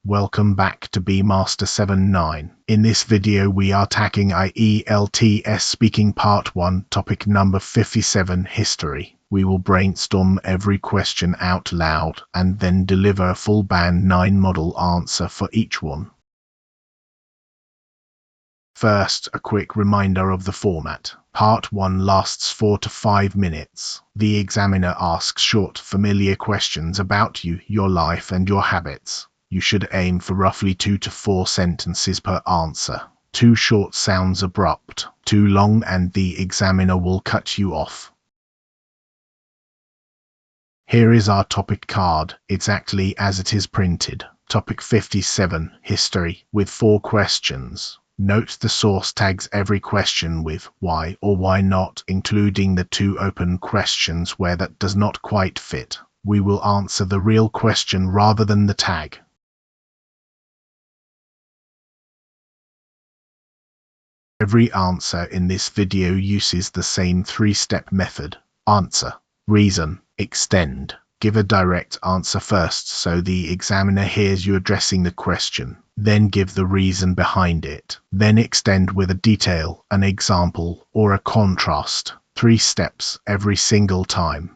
Welcome back to Master 79. In this video we are tackling ielts speaking part 1, topic number 57, history. We will brainstorm every question out loud and then deliver a full band 9 model answer for each one. First, a quick reminder of the format. Part 1 lasts 4 to 5 minutes. The examiner asks short, familiar questions about you, your life and your habits. You should aim for roughly 2 to 4 sentences per answer. Too short sounds abrupt, too long and the examiner will cut you off. Here is our topic card, exactly as it is printed. Topic 57, history, with 4 questions. Note the source tags every question with why or why not, including the 2 open questions where that does not quite fit. We will answer the real question rather than the tag. Every answer in this video uses the same 3-step method. Answer, reason, extend. Give a direct answer first so the examiner hears you addressing the question. Then give the reason behind it. Then extend with a detail, an example, or a contrast. 3 steps every single time.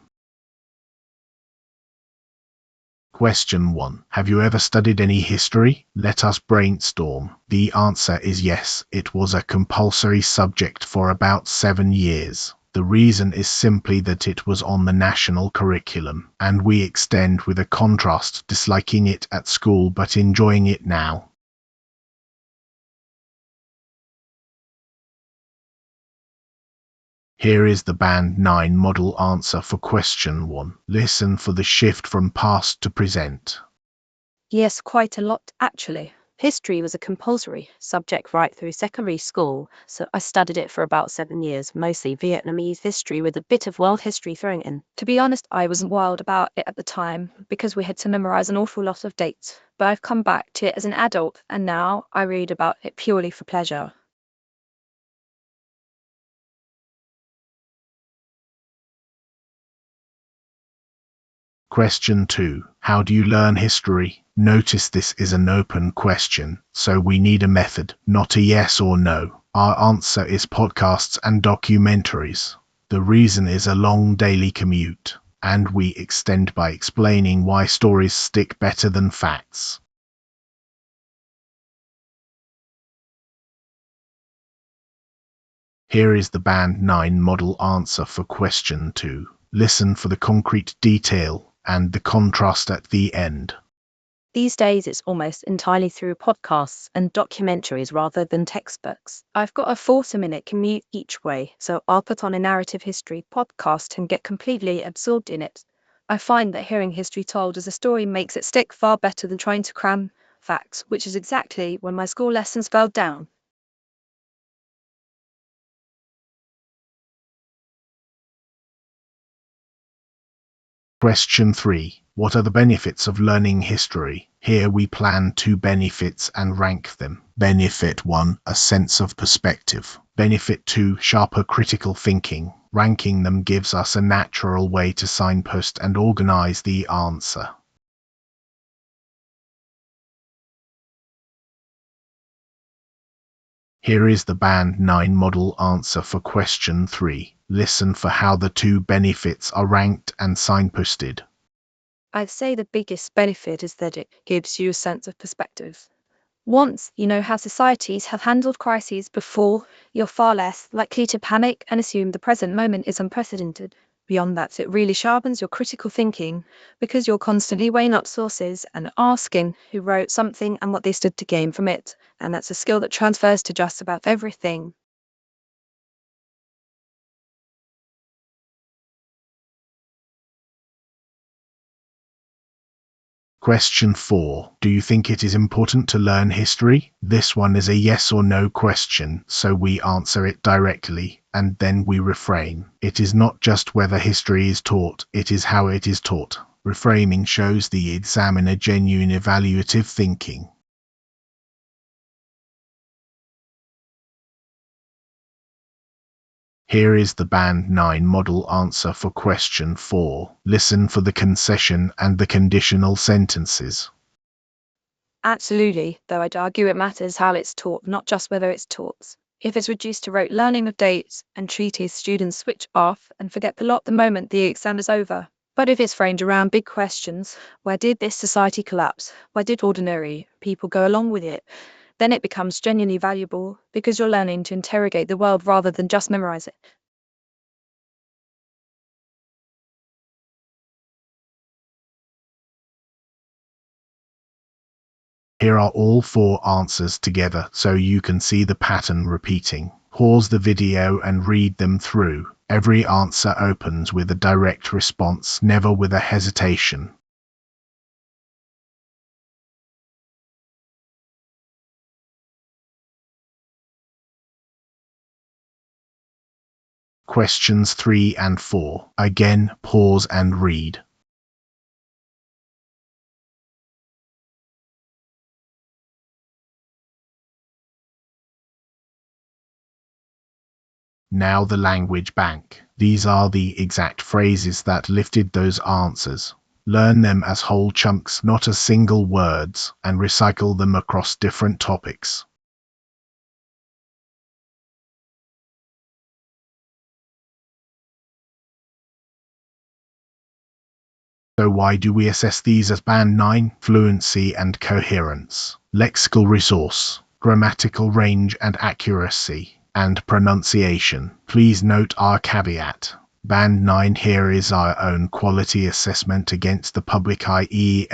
Question 1. Have you ever studied any history? Let us brainstorm. The answer is yes, it was a compulsory subject for about 7 years. The reason is simply that it was on the national curriculum, and we extend with a contrast, disliking it at school but enjoying it now. Here is the Band 9 model answer for question 1. Listen for the shift from past to present. Yes, quite a lot, actually. History was a compulsory subject right through secondary school, so I studied it for about 7 years, mostly Vietnamese history with a bit of world history thrown in. To be honest, I wasn't wild about it at the time because we had to memorize an awful lot of dates, but I've come back to it as an adult and now I read about it purely for pleasure. Question 2. How do you learn history? Notice this is an open question, so we need a method, not a yes or no. Our answer is podcasts and documentaries. The reason is a long daily commute, and we extend by explaining why stories stick better than facts. Here is the Band 9 model answer for question 2. Listen for the concrete detail and the contrast at the end. These days it's almost entirely through podcasts and documentaries rather than textbooks. I've got a 40-minute commute each way, so I'll put on a narrative history podcast and get completely absorbed in it. I find that hearing history told as a story makes it stick far better than trying to cram facts, which is exactly when my school lessons fell down. Question 3. What are the benefits of learning history? Here we plan 2 benefits and rank them. Benefit 1, a sense of perspective. Benefit 2, sharper critical thinking. Ranking them gives us a natural way to signpost and organize the answer. Here is the Band 9 model answer for question 3. Listen for how the 2 benefits are ranked and signposted. I'd say the biggest benefit is that it gives you a sense of perspective. Once you know how societies have handled crises before, you're far less likely to panic and assume the present moment is unprecedented. Beyond that, it really sharpens your critical thinking because you're constantly weighing up sources and asking who wrote something and what they stood to gain from it. And that's a skill that transfers to just about everything. Question 4. Do you think it is important to learn history? This one is a yes or no question, so we answer it directly, and then we reframe. It is not just whether history is taught, it is how it is taught. Reframing shows the examiner genuine evaluative thinking. Here is the Band 9 model answer for question 4. Listen for the concession and the conditional sentences. Absolutely, though I'd argue it matters how it's taught, not just whether it's taught. If it's reduced to rote learning of dates and treaties, students switch off and forget the lot the moment the exam is over. But if it's framed around big questions, where did this society collapse? Where did ordinary people go along with it? Then it becomes genuinely valuable because you're learning to interrogate the world rather than just memorize it. Here are all 4 answers together so you can see the pattern repeating. Pause the video and read them through. Every answer opens with a direct response, never with a hesitation. Questions 3 and 4. Again, pause and read. Now the language bank. These are the exact phrases that lifted those answers. Learn them as whole chunks, not as single words, and recycle them across different topics. So why do we assess these as Band 9? Fluency and coherence, lexical resource, grammatical range and accuracy, and pronunciation. Please note our caveat. Band 9 here is our own quality assessment against the public ielts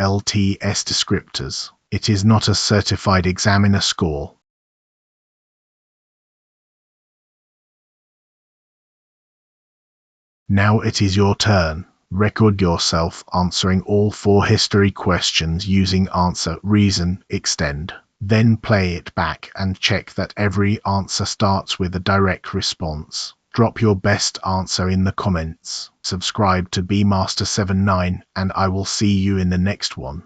descriptors. It is not a certified examiner score. Now it is your turn. Record yourself answering all 4 history questions using answer, reason, extend. Then play it back and check that every answer starts with a direct response. Drop your best answer in the comments. Subscribe to BMaster79 and I will see you in the next one.